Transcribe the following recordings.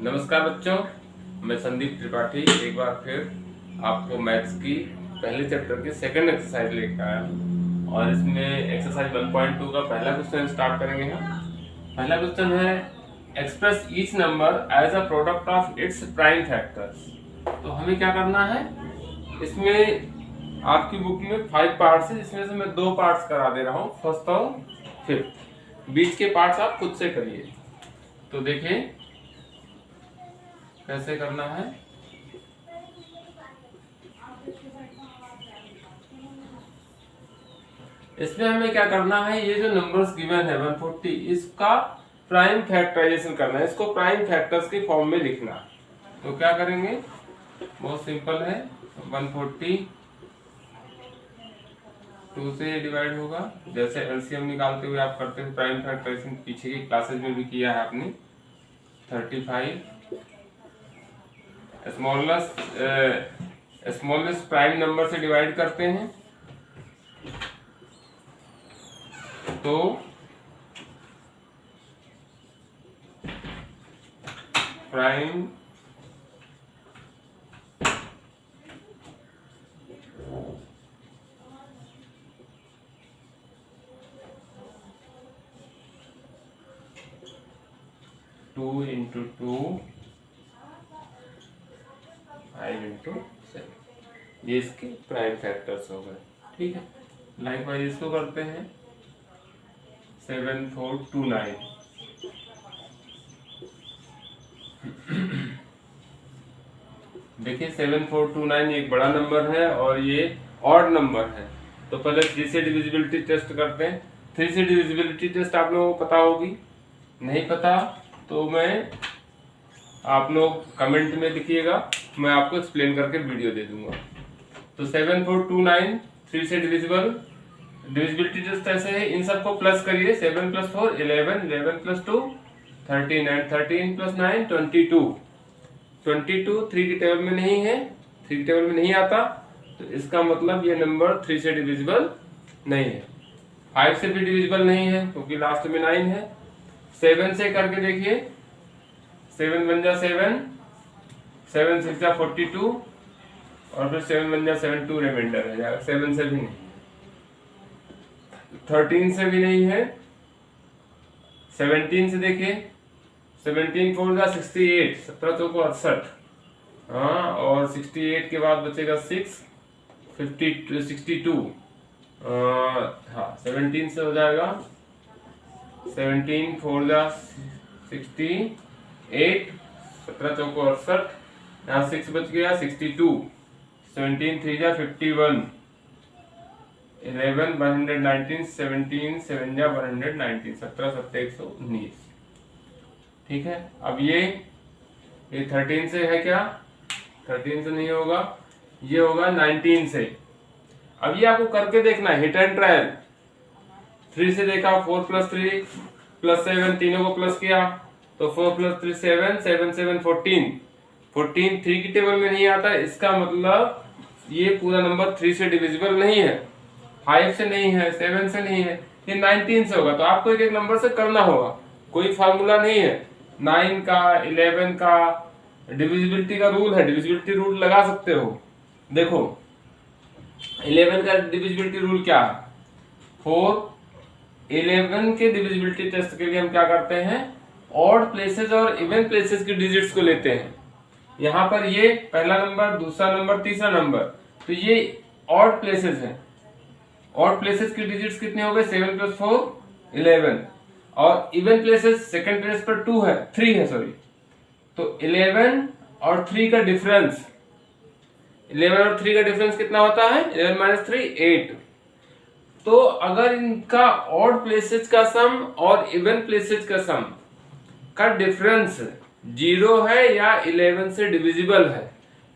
नमस्कार बच्चों, मैं संदीप त्रिपाठी एक बार फिर आपको मैथ्स की पहले चैप्टर की सेकंड एक्सरसाइज लेकर आया हूँ और इसमें एक्सरसाइज 1.2 का पहला क्वेश्चन स्टार्ट करेंगे हम। पहला क्वेश्चन है express each number as a product of its prime factors. तो हमें क्या करना है, इसमें आपकी बुक में 5 पार्ट्स है जिसमें से मैं 2 पार्ट्स करा दे रहा हूँ, फर्स्ट और फिफ्थ। बीच के पार्ट्स आप खुद से करिए। तो देखिए कैसे करना है। इसमें हमें क्या करना है, ये जो नंबर्स गिवन है 140, इसका प्राइम फैक्टराइजेशन करना है, इसको प्राइम फैक्टर्स के फॉर्म में लिखना। तो क्या करेंगे, बहुत सिंपल है। 140 2 से डिवाइड होगा, जैसे एलसीएम निकालते हुए आप करते हैं प्राइम फैक्टराइजेशन, पीछे की क्लासेस में भी किया है आपने। 35 स्मॉलेस्ट प्राइम नंबर से डिवाइड करते हैं तो prime two into two 5 into 7, ये इसके प्राइम फैक्टर्स हो गए। ठीक है, लाइकवाइज इसको करते हैं 7429। देखिए 7429 एक बड़ा नंबर है और ये ऑड नंबर है। तो पहले 3 से डिविजिबिलिटी टेस्ट करते हैं। 3 से डिविजिबिलिटी टेस्ट आप लोगों को पता होगी, नहीं पता तो आप लोग कमेंट में लिखिएगा, मैं आपको एक्सप्लेन करके वीडियो दे दूंगा। तो 7429 3 से डिविजिबिलिटी टेस्ट ऐसे है, इन सबको प्लस करिए। 7 + 4 11, 11 + 2 13 एंड 13 + 9 22। 22 3 की टेबल में नहीं है, 3 की टेबल में नहीं आता, तो इसका मतलब ये नंबर 3 से डिविजिबल नहीं है। 5 से भी डिविजिबल नहीं है क्योंकि लास्ट में 9 है। 7 से करके देखिए, 7 × 1 = 7, 7 × 6 = 42 और फिर 7 × 1 = 7, 2 रिमाइंडर है जाएगा। 7 से भी नहीं, 13 से भी नहीं है। 17 से देखिए, 17 × 4 = 68, 17 × 4 = 68। हाँ, और 68 के बाद बचेगा 6, 62। हाँ 17 से हो जाएगा 17 × 4 = 68, 17 × 4 = 68, यहाँ 6 बच गया 62, 17 × 3 = 51, 11 119, 17 7 = 119, 17 7 119। ठीक है, अब ये 13 से है क्या, 13 से नहीं होगा, ये होगा 19 से। अब ये आपको करके देखना है, हिट एंड ट्रायल। 3 से देखा, 4 + 3 + 7, तीनों को प्लस किया तो 4 + 3 7, 7 7 14, 14 3 की टेबल में नहीं आता, इसका मतलब ये पूरा नंबर 3 से डिविजिबल नहीं है, 5 से नहीं है, 7 से नहीं है, ये 19 से होगा। तो आपको एक एक नंबर से करना होगा, कोई फार्मूला नहीं है। 9 का 11 का डिविजिबिलिटी का रूल है, डिविजिबिलिटी रूल लगा सकते हो। देखो 11 का डिविजिबिलिटी रूल क्या है, 4। 11 के डिविजिबिलिटी टेस्ट के लिए हम क्या करते हैं, ऑड प्लेसेस और इवन प्लेसेस की डिजिट्स को लेते हैं। यहाँ पर ये पहला नंबर, दूसरा नंबर, तीसरा नंबर, तो ये ऑड प्लेसेस हैं। ऑड प्लेसेस की डिजिट्स कितने हो गए, 7 + 4 11, और इवन प्लेसेस सेकंड प्लेस पर 2 है, 3 है सॉरी, तो 11 और 3 का डिफरेंस, 11 और 3 का डिफरेंस कितना होता है, 11 - 3 8। तो अगर इनका ऑड प्लेसेस का सम और इवन प्लेसेस का सम का डिफरेंस 0 है या 11 से डिविजिबल है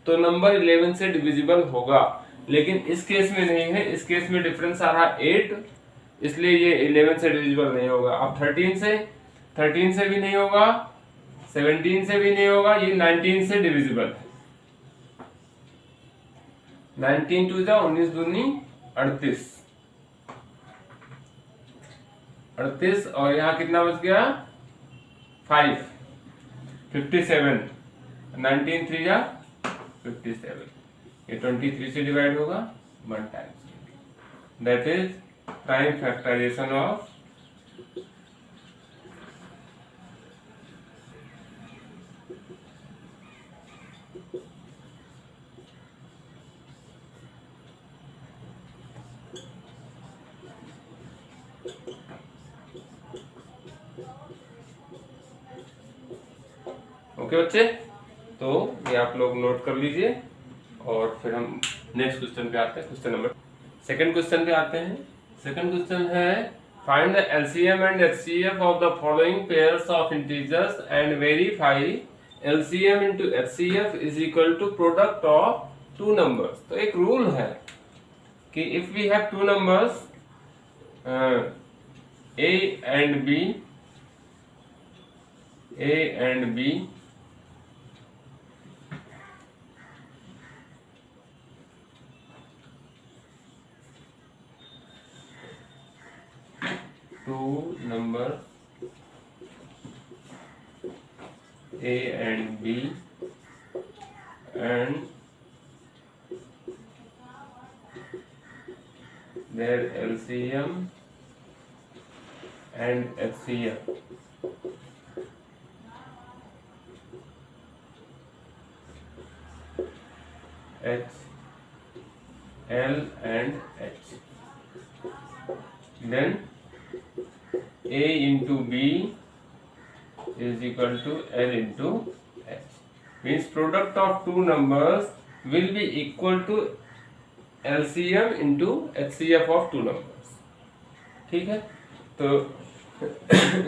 तो नंबर 11 से डिविजिबल होगा। लेकिन इस केस में नहीं है, इस केस में डिफरेंस आ रहा 8, इसलिए ये 11 से डिविजिबल नहीं होगा। अब 13 से भी नहीं होगा, 17 से भी नहीं होगा, ये 19 से डिविजिबल है। 19 × 2 = 19 दूनी 38, 38 और यहाँ कितना बच गया 5। 57, 19 3 जा 57, ये 23 से डिवाइड होगा 1 times, that is prime factorisation of okay बच्चे, तो ये आप लोग नोट कर लीजिए और फिर हम नेक्स्ट क्वेश्चन पे आते हैं। क्वेश्चन नंबर सेकंड क्वेश्चन पे आते हैं। सेकंड क्वेश्चन है find the LCM and HCF of the following pairs of integers and verify LCM into HCF is equal to product of two numbers. तो एक rule है कि if we have two numbers A and B, two numbers A and B and their LCM and HCF H, L and H, then A into B is equal to L into H, means product of two numbers will be equal to LCM into HCF of two numbers। ठीक है, तो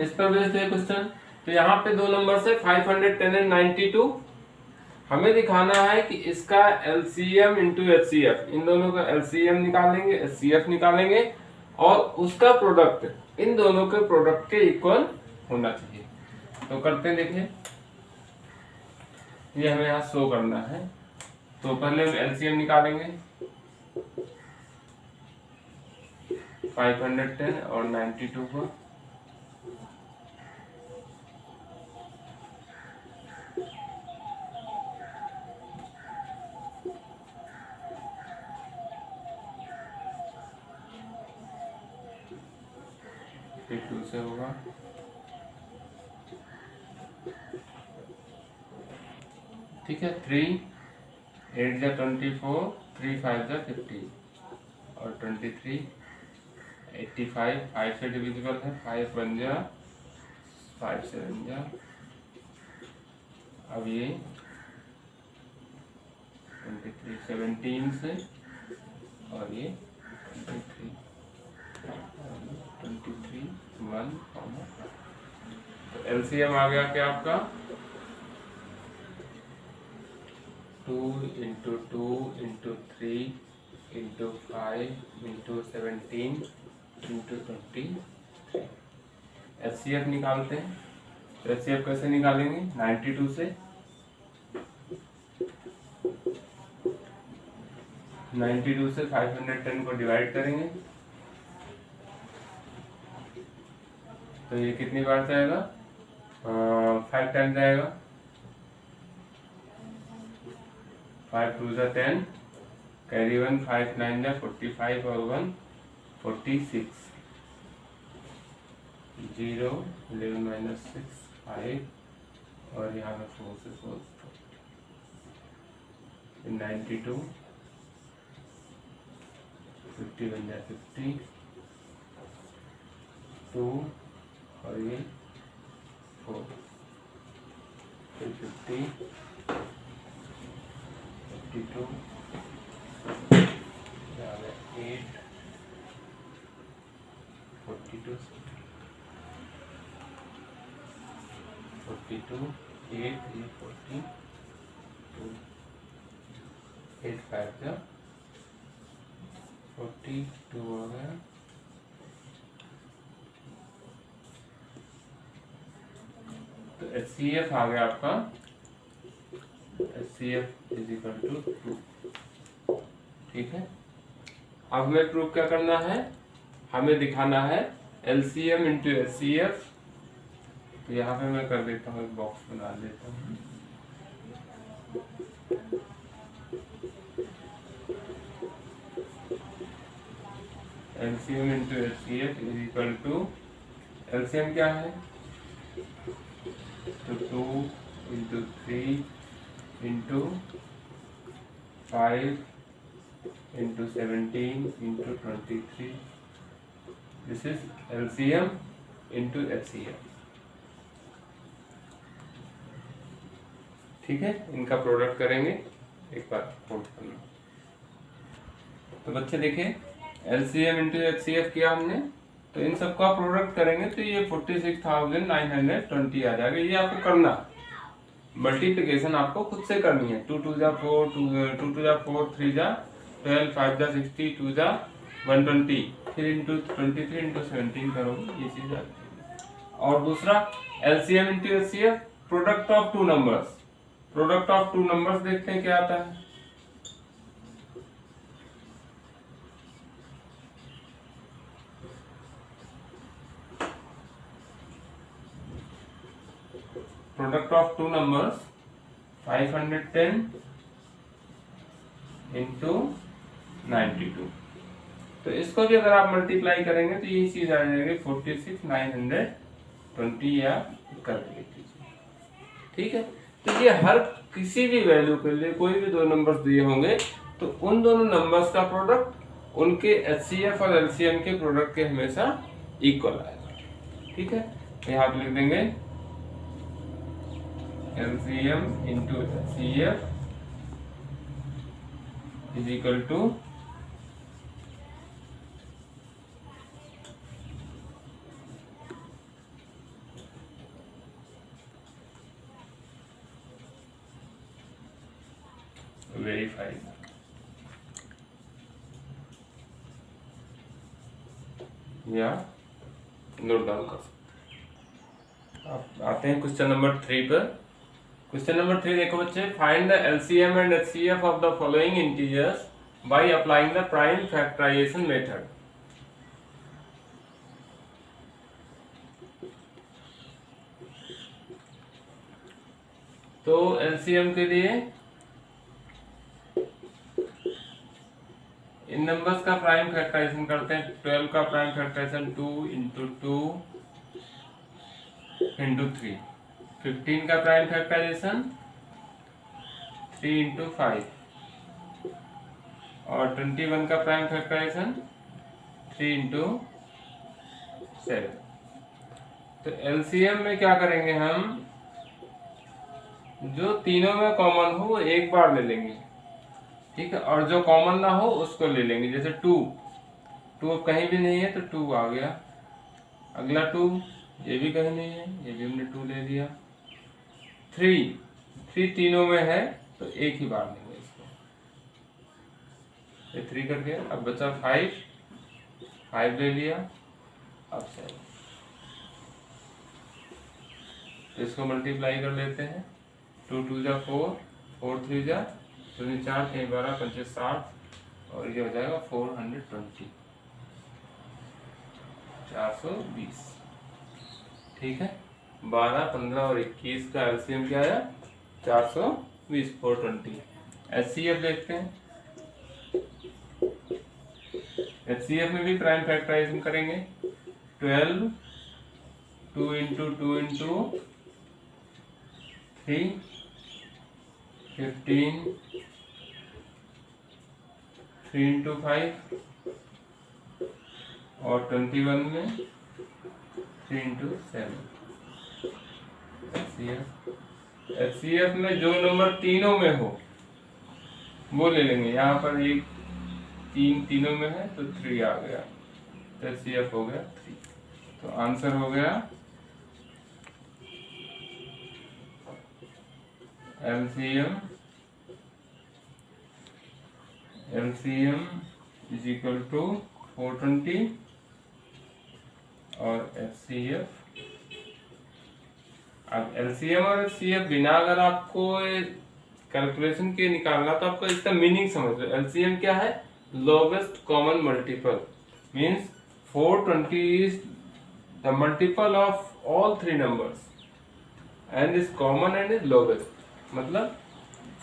इस पर based है question. तो यहाँ पे दो नंबर से 510 एंड 92, हमें दिखाना है कि इसका LCM इंटू HCF, इन दोनों का LCM निकालेंगे, HCF निकालेंगे और उसका प्रोडक्ट इन दोनों के प्रोडक्ट के इक्वल होना चाहिए। तो करते हैं, देखिए ये हमें यहाँ शो करना है। तो पहले हम LCM निकालेंगे 510 और 92 को। फिर 2 से होगा, ठीक है। 3 8 जा 24, 3 5 जा 50 और 23 85, 5 से डिविजिबल है, 5 1 जा 5 7 जा। अब ये 23 17 से और ये 23 1, तो एलसीएम आ गया क्या आपका 2 into 2 into 3 into 5 into 17 into 23। HCF निकालते हैं। तो एचसीएफ कैसे निकालेंगे, 92 से 92 से 510 को डिवाइड करेंगे तो ये कितनी बार जाएगा, 5 टाइम जाएगा, 5 2 जा 10, कैरी 1, 5 9 जा 45 और 1 46, 0 11 माइनस 6 5 और यहाँ में 4 से 4 92 51 जा 50 2 और ये 4 फिर 50 52 8 42 42 8 ये 42 8 5 जा 42 हो गया। तो HCF आ गया आपका, HCF इज इक्वल टू 2। ठीक है, अब हमें प्रूफ क्या करना है, हमें दिखाना है LCM इंटू HCF तो यहाँ पे मैं कर देता हूँ, एक बॉक्स बना देता हूँ। LCM into HCF is equal to, LCM क्या है, तो 2 into 3 into 5 into 17 into 23, this is LCM into HCF। ठीक है, इनका प्रोडक्ट करेंगे, एक बार नोट करना। तो बच्चे देखिए, LCM इंटू HCF किया हमने, तो इन सबका प्रोडक्ट करेंगे तो ये 46,920 आ जाएगा। ये आपको करना, मल्टीप्लिकेशन आपको खुद से करनी है। 2 2 जा 4, 2 2 जा 4, 3 जा 12, 5 जा 60, 2 जा 120, फिर इंटू 23 इंटू 17 करोगे, ये चीज आती है। और दूसरा LCM into HCF, product of two numbers. Product of two numbers देखते हैं क्या आता है। Product of two numbers 510 into 92, तो इसको भी अगर आप मल्टीप्लाई करेंगे तो यही चीज आ जाएगी 46,920 या करके लीजिए। ठीक है, तो ये हर किसी भी वैल्यू के लिए कोई भी दो नंबर्स दिए होंगे तो उन दोनों नंबर्स का प्रोडक्ट उनके HCF और LCM के प्रोडक्ट के हमेशा इक्वल आएगा। ठीक है, यहाँ पे लिख देंगे LCM into HCF is equal to verified. या नोट डाउन कर सकते। आप आते हैं क्वेश्चन नंबर 3 पर। क्वेश्चन नंबर 3 देखो बच्चे, find the LCM and HCF of the following integers by applying the prime factorisation method. तो LCM के लिए इन नंबर्स का प्राइम फैक्टराइजेशन करते हैं। 12 का प्राइम फैक्टराइजेशन 2 इंटू 2 इंटू 3। 15 का प्राइम फैक्टराइजेशन 3 इंटू 5 और 21 का प्राइम फैक्टराइजेशन 3 इंटू 7। तो LCM में क्या करेंगे हम, जो तीनों में कॉमन हो वो एक बार ले लेंगे। ठीक है, और जो कॉमन ना हो उसको ले लेंगे। जैसे 2 अब कहीं भी नहीं है तो 2 आ गया। अगला 2, ये भी कहीं नहीं है, ये भी हमने 2 ले लिया। 3 तीनों में है तो एक ही बार लेंगे इसको, ये 3 कर गया। अब बचा 5 ले लिया। अब 7, तो इसको मल्टीप्लाई कर लेते हैं। 2 2 जा 4, 4 3 जा 4, 3 12, 5 60 और ये हो जाएगा 420, 420। ठीक है, 12, 15 और 21 का LCM क्या आया, 420, 420। HCF देखते हैं। HCF में भी प्राइम फैक्टराइजेशन करेंगे। 12, 2 इंटू 2 इंटू 3, 15, 3 इंटू 5 और 21 में 3 इंटू 7। HCF में जो नंबर तीनों में हो वो ले लेंगे। यहाँ पर एक 3 तीनों में है तो 3 आ गया, तो HCF हो गया 3। तो आंसर हो गया LCM इज इक्वल टू 420 और HCF। अब LCM और HCF बिना अगर आपको कैलकुलेशन के निकालना तो आपको इसका मीनिंग समझ लो। LCM क्या है, lowest common multiple, means 420 is the multiple of all 3 numbers। And is common and is lowest. मतलब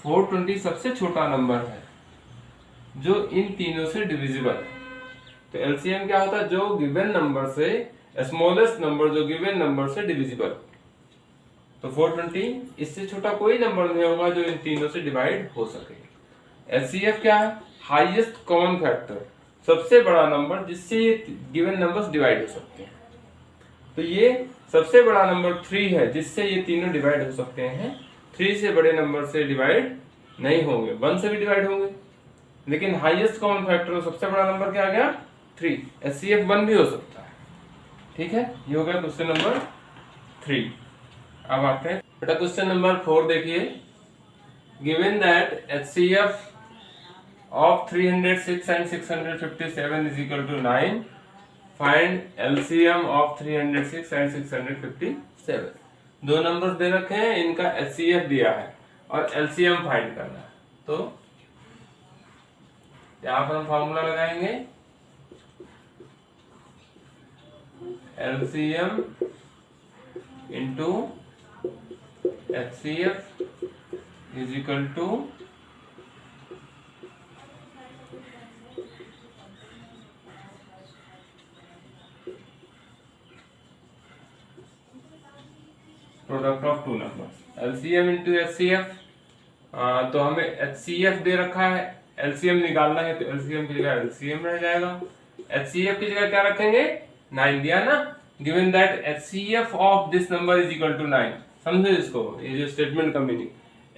420 सबसे छोटा नंबर है जो इन तीनों से डिविजिबल है। तो एलसीएम क्या होता है, जो गिवन नंबर से स्मॉलेस्ट नंबर जो गिवन नंबर से डिविजिबल। तो 420 इससे छोटा कोई नंबर नहीं होगा जो इन तीनों से डिवाइड हो सके। एचसीएफ क्या है, हाईएस्ट कॉमन फैक्टर, सबसे बड़ा नंबर जिससे ये गिवन नंबर्स डिवाइड हो सकते हैं। तो ये सबसे बड़ा नंबर 3 है जिससे ये तीनों डिवाइड हो सकते हैं। 3 से बड़े नंबर से डिवाइड नहीं होंगे, 1 से भी डिवाइड होंगे, लेकिन हाईएस्ट कॉमन फैक्टर सबसे बड़ा नंबर क्या आ गया 3। एचसीएफ 1 भी हो सकता है। ठीक है, ये हो गया क्वेश्चन नंबर 3। अब आते हैं बेटा क्वेश्चन नंबर 4 देखिए। Given that HCF of 306 and 657 is equal to 9, find LCM of 306 and 657। दो नंबर्स दे रखे हैं, इनका HCF दिया है और LCM फाइंड करना है। तो यहाँ पर हम फॉर्मूला लगाएंगे, LCM into HCF is equal to product of two numbers. LCM into HCF, तो हमें एचसीएफ दे रखा है, एलसीएम निकालना है, तो एलसीएम की जगह एलसीएम रह जाएगा। एचसीएफ की जगह क्या रखेंगे 9 दिया ना। Given that HCF of this number is equal to 9। समझो इसको, ये जो स्टेटमेंट का meaning,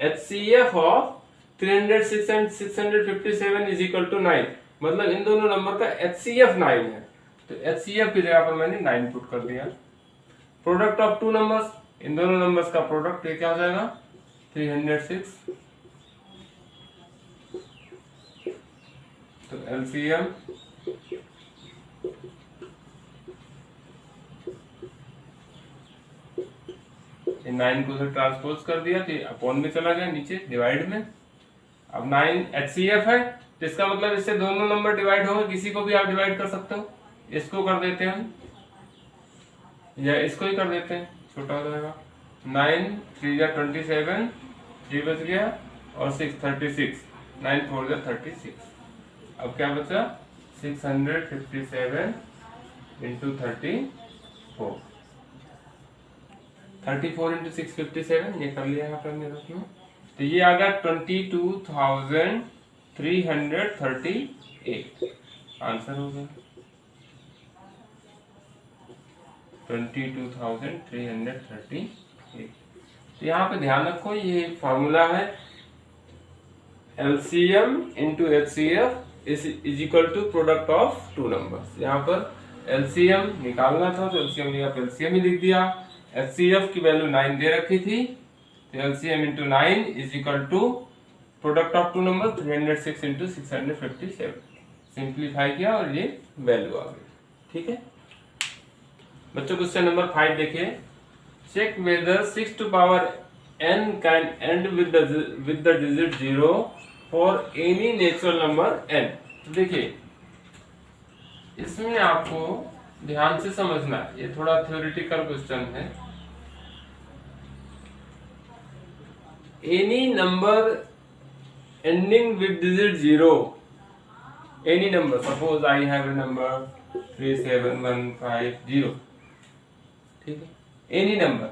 HCF of 306 and 657 is equal to 9, मतलब इन दोनों नंबर का एचसीएफ 9 है। तो एचसीएफ की जगह पर मैंने 9 पुट कर दिया। प्रोडक्ट ऑफ टू नंबर्स, इन दोनों नंबर्स का प्रोडक्ट ये क्या हो जाएगा 306। तो एलसीएम ये 9 को उधर ट्रांसपोज कर दिया तो अपॉन में चला गया, नीचे डिवाइड में। अब 9 एचसीएफ है तो इसका मतलब इससे दोनों नंबर डिवाइड होंगे, किसी को भी आप डिवाइड कर सकते हो। इसको कर देते हैं हम, या इसको ही कर देते हैं, छोटा हो जाएगा। 9 3 या 27, 3 बच गया और 6 36, 9 4 या 36। अब क्या बचा 657 इंटू 34, 34 इंटू 657, ये कर लिया यहाँ पर मेरे उसमें। तो ये आ गया 22,338 आंसर हो गया 22,338। तो यहाँ पे ध्यान रखो ये फॉर्मूला है LCM into HCF is equal to product of two numbers. यहाँ पर LCM निकालना था तो LCM लिया, LCM ही लिख दिया। HCF की वैल्यू 9 दे रखी थी, तो LCM into 9 is equal to product of two number 306 into 657। Simplify किया और ये वैल्यू आ गई। ठीक है बच्चों, क्वेश्चन नंबर 5 देखिए। Check whether 6 to power n can end with the digit 0 for any natural number n। देखिए इसमें आपको ध्यान से समझना है, ये थोड़ा थ्योरेटिकल क्वेश्चन है। Any number ending with digit 0, any number, suppose I have a number 37150, ठीक है, any number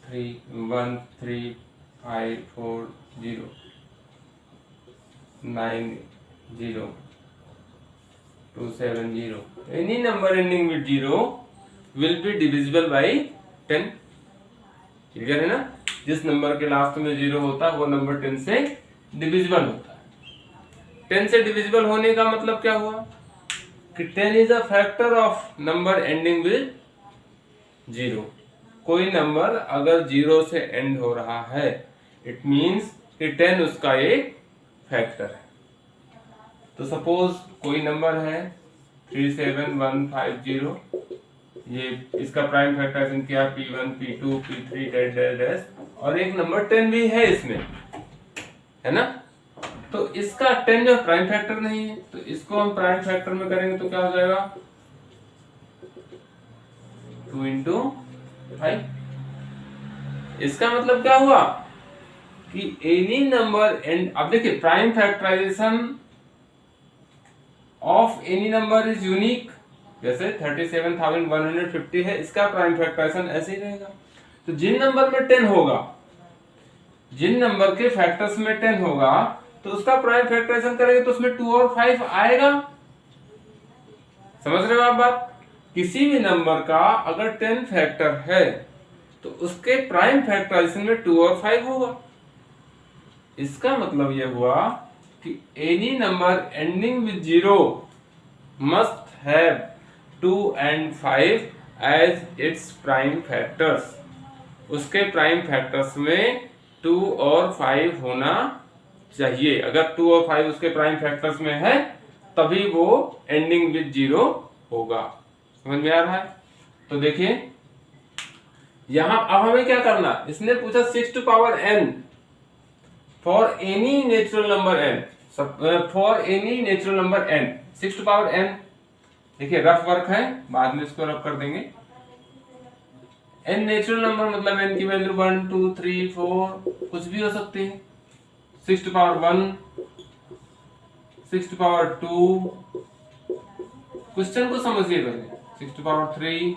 31354090270 any number ending with 0 will be divisible by 10। Clear है ना, जिस नंबर के लास्ट में 0 होता है वो नंबर 10 से डिविजिबल होता है। 10 से डिविजिबल होने का मतलब क्या हुआ कि 10 is a factor of number ending with 0। कोई नंबर अगर 0 से एंड हो रहा है इट मींस कि 10 उसका एक फैक्टर है। तो सपोज कोई नंबर है 37150, ये इसका प्राइम फैक्टर क्या P1 P2 P3 dash dash dash, और एक नंबर 10 भी है इसमें, है ना। तो इसका 10 जो प्राइम फैक्टर नहीं है तो इसको हम प्राइम फैक्टर में करेंगे तो क्या हो जाएगा 2 into 5। इसका मतलब क्या हुआ कि एनी नंबर एंड, अब देखिए prime factorisation of any number is unique, जैसे 37,150 है, इसका प्राइम फैक्टराइजेशन ऐसे ही रहेगा। तो जिन नंबर में 10 होगा, जिन नंबर के फैक्टर्स में 10 होगा, तो उसका प्राइम फैक्टराइजेशन करेंगे तो उसमें 2 और 5 आएगा। समझ रहे हो आप बात? किसी भी नंबर का अगर 10 फैक्टर है तो उसके प्राइम फैक्टराइजेशन में 2 और 5 होगा। इसका मतलब यह हुआ कि any number ending with 0 must have 2 and 5 as its prime factors. उसके प्राइम फैक्टर्स में 2 और 5 होना चाहिए। अगर 2 और 5 उसके प्राइम फैक्टर्स में है तभी वो एंडिंग विद 0 होगा। समझ में आ रहा है? तो देखिए यहां अब हमें क्या करना, इसने पूछा 6 to power n for any natural number n, for any natural number n 6 to power n। देखिए रफ वर्क है, बाद में इसको रफ कर देंगे। n नेचुरल नंबर मतलब n की वैल्यू 1 2 3 4 कुछ भी हो सकती है। 6 to power 1, 6 to power 2, question को समझिए पहले। 6 to power 3,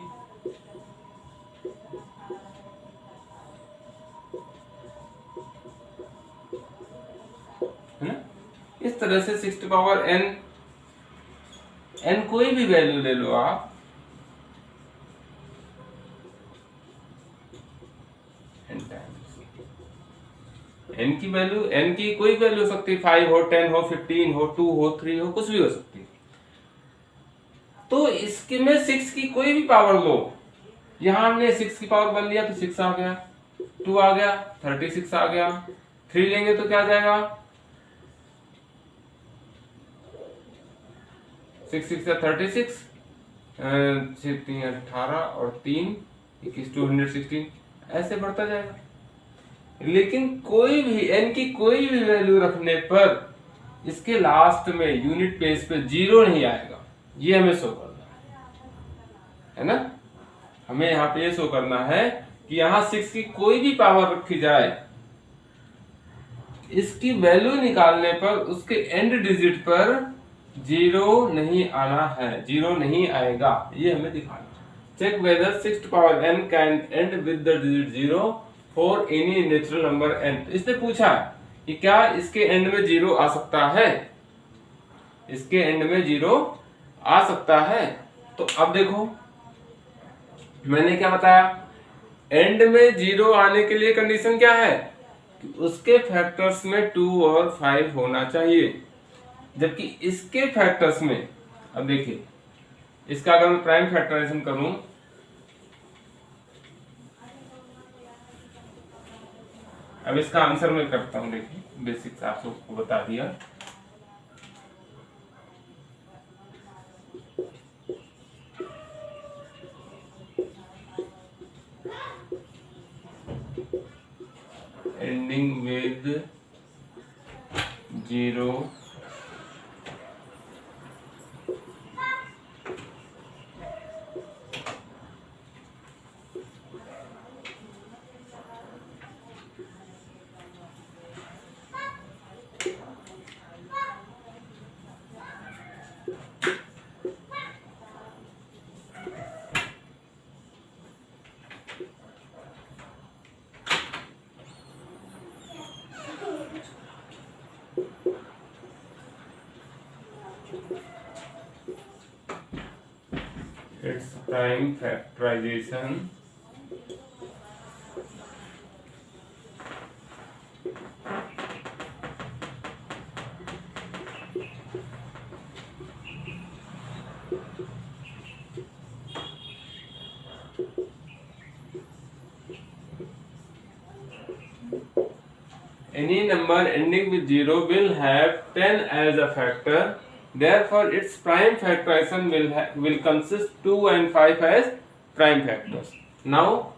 है ना? इस तरह से 6 to power n, n कोई भी वैल्यू ले लो आप, n की वैल्यू, n की कोई वैल्यू हो सकती है, 5 हो, 10 हो, 15 हो, 2 हो, 3 हो, कुछ भी हो सकती है। तो इसके में 6 की कोई भी पावर लो, यहां हमने 6 की पावर 1 लिया तो 6 आ गया, 2 आ गया 36 आ गया, 3 लेंगे तो क्या आ जाएगा, 6 6 36, 3 18 और 3 21 216, ऐसे बढ़ता जाएगा। लेकिन कोई भी n की कोई भी वैल्यू रखने पर इसके लास्ट में यूनिट प्लेस पे 0 नहीं आएगा, ये हमें शो करना है ना। हमें यहाँ पे ये शो करना है कि यहाँ 6 की कोई भी पावर रखी जाए, इसकी वैल्यू निकालने पर उसके एंड डिजिट पर 0 नहीं आना है, 0 नहीं आएगा, ये हमें दिखाना। Check whether 6 to power n can end with the digit 0 for any natural number n। तो इसने पूछा कि क्या इसके एंड में 0 आ सकता है, इसके एंड में 0 आ सकता है। तो अब देखो मैंने क्या बताया, एंड में 0 आने के लिए कंडीशन क्या है कि उसके फैक्टर्स में 2 और 5 होना चाहिए, जबकि इसके फैक्टर्स में, अब देखिए इसका अगर मैं प्राइम फैक्टराइजेशन करूं, अब इसका आंसर मैं करता हूं। देखिए बेसिक्स आप सबको बता दिया। Ending with 0 its prime factorization any number ending with 0 will have 10 as a factor, therefore its prime factorization will consist 2 and 5 as prime factors. Now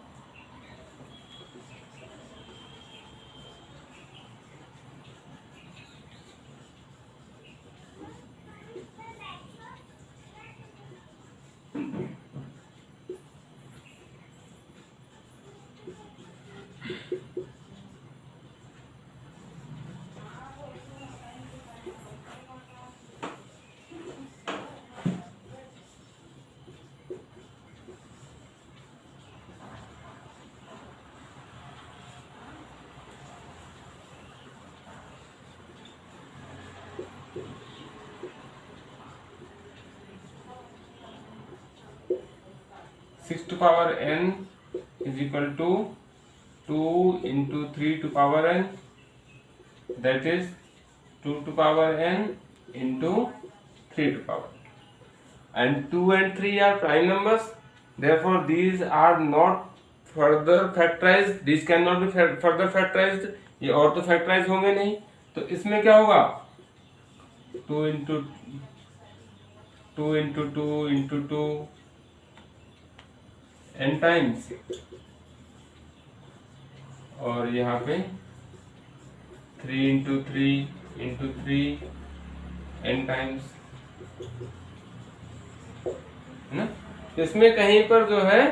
6 to power n is equal to 2 into 3 to power n, that is 2 to power n into 3 to power, and 2 and 3 are prime numbers, therefore these are not further factorized, these cannot be further factorized, ये और तो factorise होंगे नहीं, तो इसमें क्या होगा 2 into 2 into 2 into 2 n times, और यहाँ पे 3 into 3 into 3 n टाइम्स, है ना। इसमें कहीं पर जो है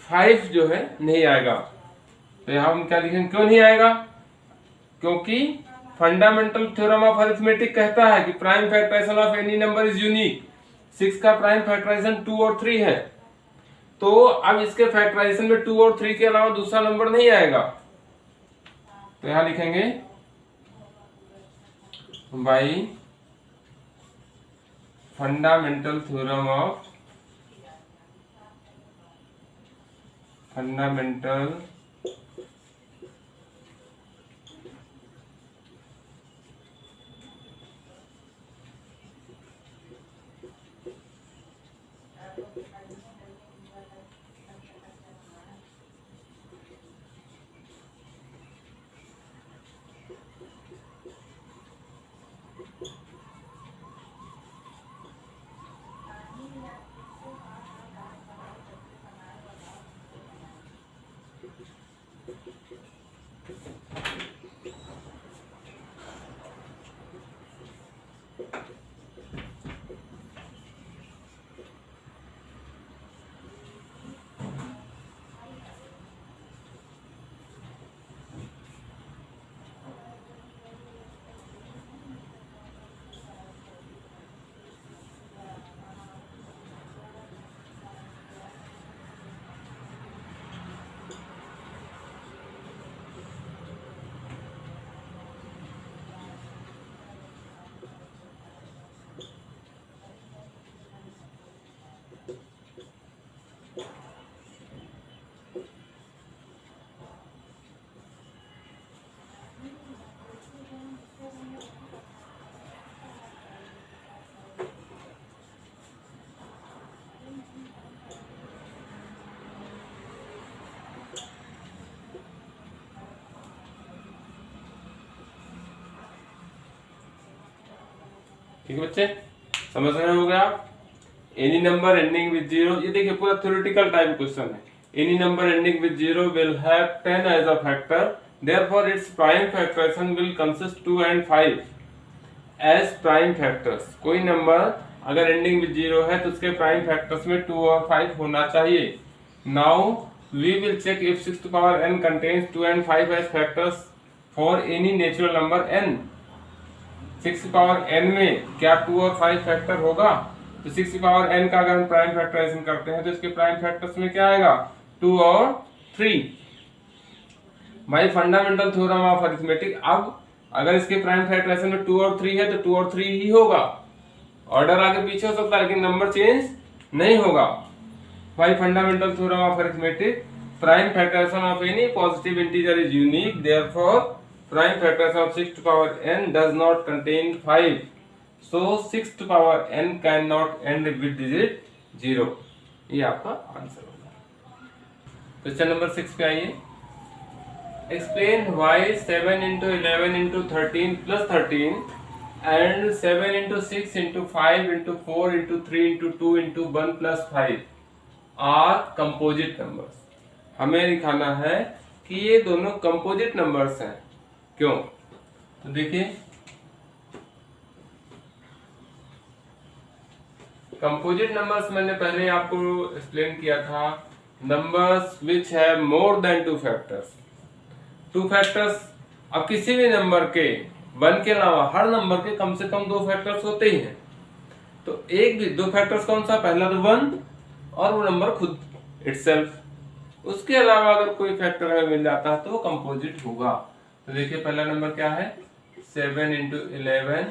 5 जो है नहीं आएगा, तो यहाँ हम क्या लिखेंगे, क्यों नहीं आएगा, क्योंकि फंडामेंटल थ्योरम ऑफ अरिथमेटिक कहता है कि prime factorisation of any number is unique. 6 का प्राइम फैक्टराइजेशन 2 और 3 है, तो अब इसके फैक्टराइजेशन में 2 और 3 के अलावा दूसरा नंबर नहीं आएगा, तो यहां लिखेंगे by fundamental theorem of fundamental ठीक है बच्चे, समझ रहे हो गया आप। एनी नंबर एंडिंग विद 0, ये देखिए पूरा थ्योरेटिकल टाइप क्वेश्चन है। Any number ending with 0 will have 10 as a factor, therefore its prime factorisation will consist 2 and 5 as prime factors. कोई नंबर अगर एंडिंग विद 0 है तो उसके प्राइम फैक्टर्स में 2 और 5 होना चाहिए। Now we will check if 6 to power n contains 2 and 5 as factors for any natural number n। 6 की पावर n में क्या 2 और 5 फैक्टर होगा, तो 6 की पावर n का अगर हम प्राइम फैक्टराइजेशन करते हैं तो इसके प्राइम फैक्टर्स में क्या आएगा 2 और 3। Bye fundamental theorem of arithmetic, अब अगर इसके प्राइम फैक्टराइजेशन में 2 और 3 है तो 2 और 3 ही होगा, ऑर्डर आगे पीछे हो सकता है लेकिन नंबर चेंज नहीं होगा। By fundamental theorem of arithmetic, prime factorisation of any positive integer is unique, therefore prime factors of 6 to power n does not contain 5, so 6 to power n cannot end with digit 0। ये आपका answer होगा। Question number 6 पे आइए। Explain why 7 into 11 into 13 plus 13 and 7 into 6 into 5 into 4 into 3 into 2 into 1 plus 5 are composite numbers। हमें दिखाना है कि ये दोनों कंपोजिट नंबर्स हैं, क्यों। तो देखिए कंपोजिट नंबर्स मैंने पहले आपको एक्सप्लेन किया था, numbers which have more than 2 factors. 2 factors, अब किसी भी नंबर के 1 के अलावा हर नंबर के कम से कम 2 फैक्टर्स होते ही हैं, तो एक भी 2 फैक्टर्स कौन सा, पहला तो 1 और वो नंबर खुद इटसेल्फ। उसके अलावा अगर कोई फैक्टर हमें मिल जाता है तो वो कंपोजिट होगा। तो देखिए पहला नंबर क्या है 7 into 11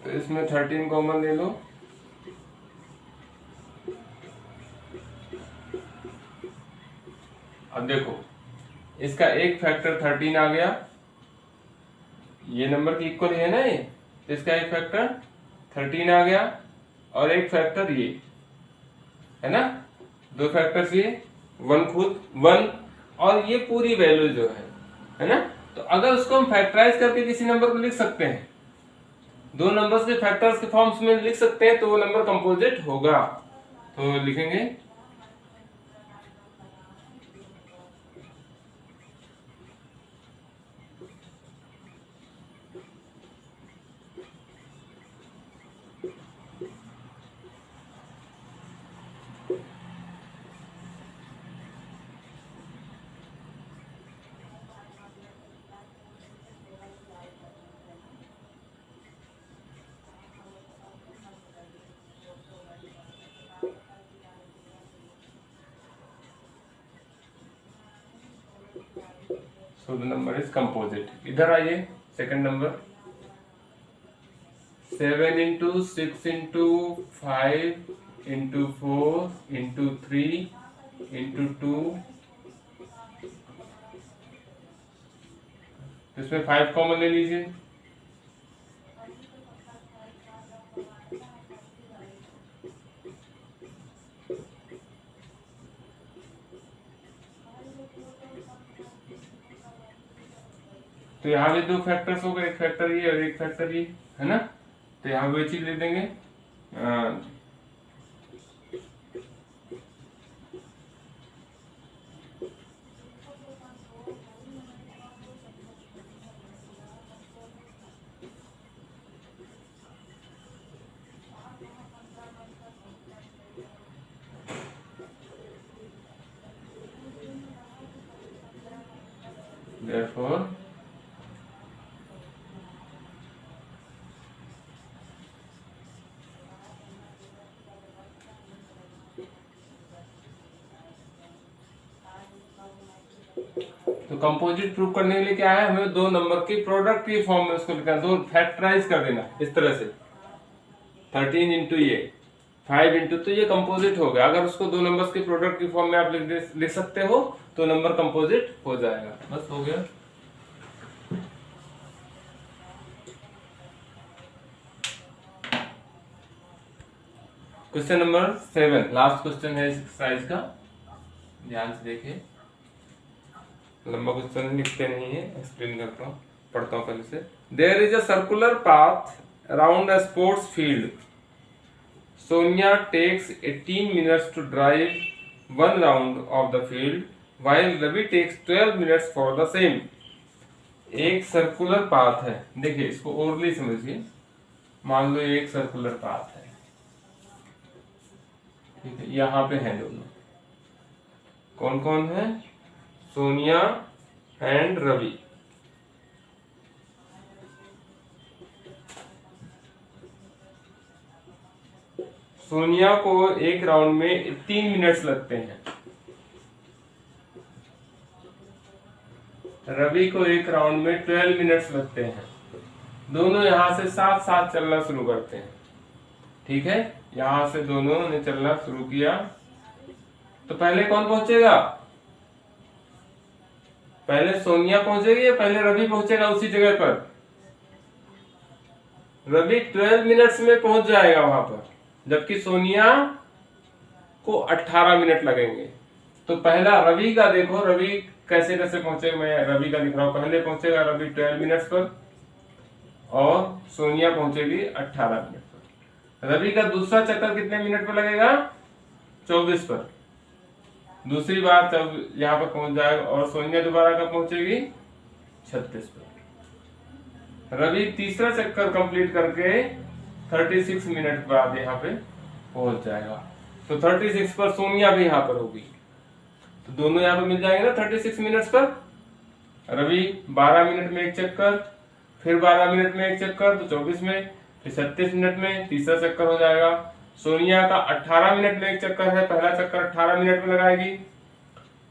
तो इसमें 13 कॉमन ले लो। अब देखो इसका एक फैक्टर 13 आ गया, ये नंबर की इक्वल है ना ये, तो इसका एक फैक्टर 13 आ गया और एक फैक्टर ये है ना, दो फैक्टर्स ये, वन खुद वन, और ये पूरी वैल्यू जो है ना। तो अगर उसको हम फैक्टराइज करके किसी नंबर को लिख सकते हैं, दो नंबर्स के फैक्टर्स के फॉर्म्स में लिख सकते हैं, तो वो नंबर कंपोजिट होगा। तो लिखेंगे so the number is composite। इधर आइए second number, 7 into 6 into 5 into 4 into 3 into 2, इसमें 5 कॉमन ले लीजिए। तो यहाँ भी दो फैक्टर्स हो गए, एक फैक्टर ये और एक फैक्टर ये है ना, तो यहाँ वही चीज ले देंगे। therefore तो कंपोजिट प्रूव करने के लिए क्या है, हमें दो नंबर की प्रोडक्ट की फॉर्म में उसको लिखना, दो फैक्टराइज कर देना इस तरह से, 13 इंटू ये 5 इंटू, तो ये कंपोजिट हो गया। अगर उसको दो नंबर्स की प्रोडक्ट की फॉर्म में आप लिख सकते हो तो नंबर कंपोजिट हो जाएगा। बस हो गया। क्वेश्चन नंबर 7 लास्ट क्वेश्चन है इस एक्सरसाइज का, ध्यान से देखिए, लंबा क्वेश्चन लिखते नहीं है, एक्सप्लेन करता हूँ, पढ़ता हूँ पहले से। There is a circular path around a sports field, Sonia takes 18 minutes to drive one round of the field while Ravi takes 12 minutes for the same. एक सर्कुलर पाथ है, देखिए इसको ओरली समझिए, मान लो एक सर्कुलर पाथ है, ठीक है, यहाँ पे है दोनों, कौन कौन है, सोनिया एंड रवि। सोनिया को एक राउंड में 3 मिनट्स लगते हैं, रवि को एक राउंड में 12 मिनट्स लगते हैं। दोनों यहां से साथ साथ चलना शुरू करते हैं, ठीक है, यहां से दोनों ने चलना शुरू किया, तो पहले कौन पहुंचेगा, पहले सोनिया पहुंचेगी या पहले रवि पहुंचेगा उसी जगह पर? रवि 12 मिनट्स में पहुंच जाएगा वहां पर, जबकि सोनिया को 18 मिनट लगेंगे। तो पहला रवि का देखो, रवि कैसे कैसे पहुंचेगा, मैं रवि का लिख रहा हूं, पहले पहुंचेगा रवि 12 मिनट्स पर और सोनिया पहुंचेगी 18 मिनट पर। रवि का दूसरा चक्कर कितने मिनट पर लगेगा, 24 पर, दूसरी बार जब यहाँ पर पहुंच जाएगा, और सोनिया दोबारा कब पहुंचेगी, 36 पर। रवि तीसरा चक्कर कंप्लीट करके 36 मिनट बाद यहाँ पे पहुंच जाएगा, तो 36 पर सोनिया भी यहाँ पर होगी, तो दोनों यहाँ पे मिल जाएंगे ना 36 मिनट्स पर। रवि 12 मिनट में एक चक्कर, फिर 12 मिनट में एक चक्कर, तो 24 में, फिर 36 मिनट में तीसरा चक्कर हो जाएगा। सोनिया का 18 मिनट में एक चक्कर है, पहला चक्कर 18 मिनट में लगाएगी,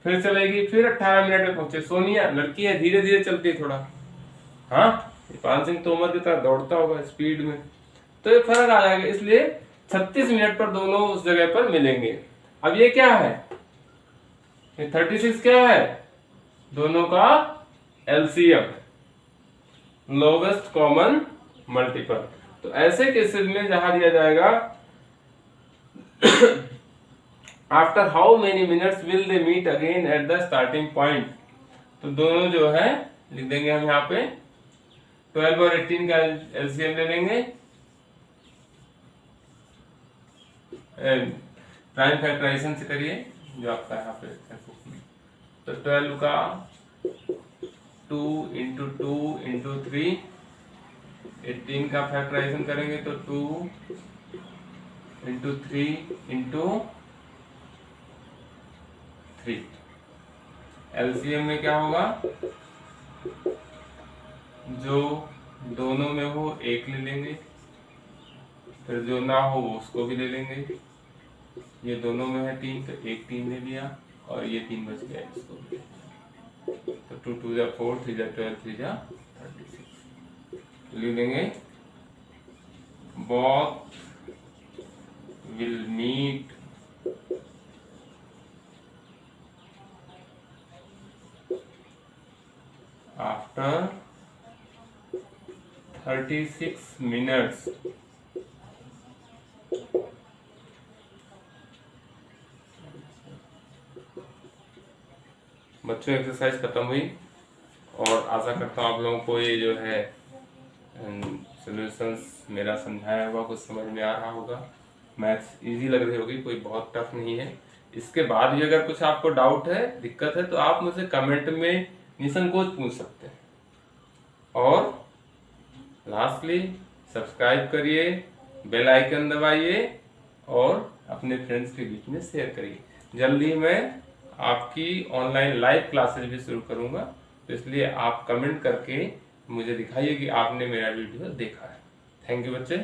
फिर चलेगी, फिर 18 मिनट में पहुंचे। सोनिया लड़की है, धीरे धीरे चलती है थोड़ा, हाँ, पान सिंह तोमर की तरह दौड़ता होगा स्पीड में, तो ये फर्क आ जाएगा, इसलिए 36 मिनट पर दोनों उस जगह पर मिलेंगे। अब ये क्या है, ये 36 क्या है, दोनों का एलसीएम, लोवेस्ट कॉमन मल्टीपल। तो ऐसे केसेस में जहां दिया जाएगा after how many minutes will they meet again at the starting point, तो दोनों जो है लिख देंगे हम यहाँ पे 12 और 18 का एलसीएम ले लेंगे, प्राइम फैक्टराइजेशन से करिए जो आपका यहाँ पे तो 12 का 2 इंटू 2 इंटू 3, 18 का फैक्टराइजेशन करेंगे तो 2 इंटू 3 इंटू 3। एलसीएम में क्या होगा, जो दोनों में हो एक ले लेंगे, फिर जो ना हो वो उसको भी ले लेंगे। ये दोनों में है 3 तो एक 3 ले लिया और ये 3 बच गया, इसको भी ले लिया। तो 2 2 जा 4, 3 जा 12, 3 जा 36 लिख देंगे। both will meet after 36 minutes बच्चों एक्सरसाइज खत्म हुई और आशा करता हूँ आप लोगों को ये जो है सॉल्यूशंस मेरा समझाया हुआ कुछ समझ में आ रहा होगा। मैथ्स इजी लग रही होगी, कोई बहुत टफ नहीं है। इसके बाद भी अगर कुछ आपको डाउट है, दिक्कत है, तो आप मुझसे कमेंट में निसंकोच पूछ सकते हैं। और लास्टली सब्सक्राइब करिए, बेल आइकन दबाइए और अपने फ्रेंड्स के बीच में शेयर करिए। जल्दी मैं आपकी ऑनलाइन लाइव क्लासेस भी शुरू करूंगा, तो इसलिए आप कमेंट करके मुझे दिखाइए कि आपने मेरा वीडियो देखा है। थैंक यू बच्चे।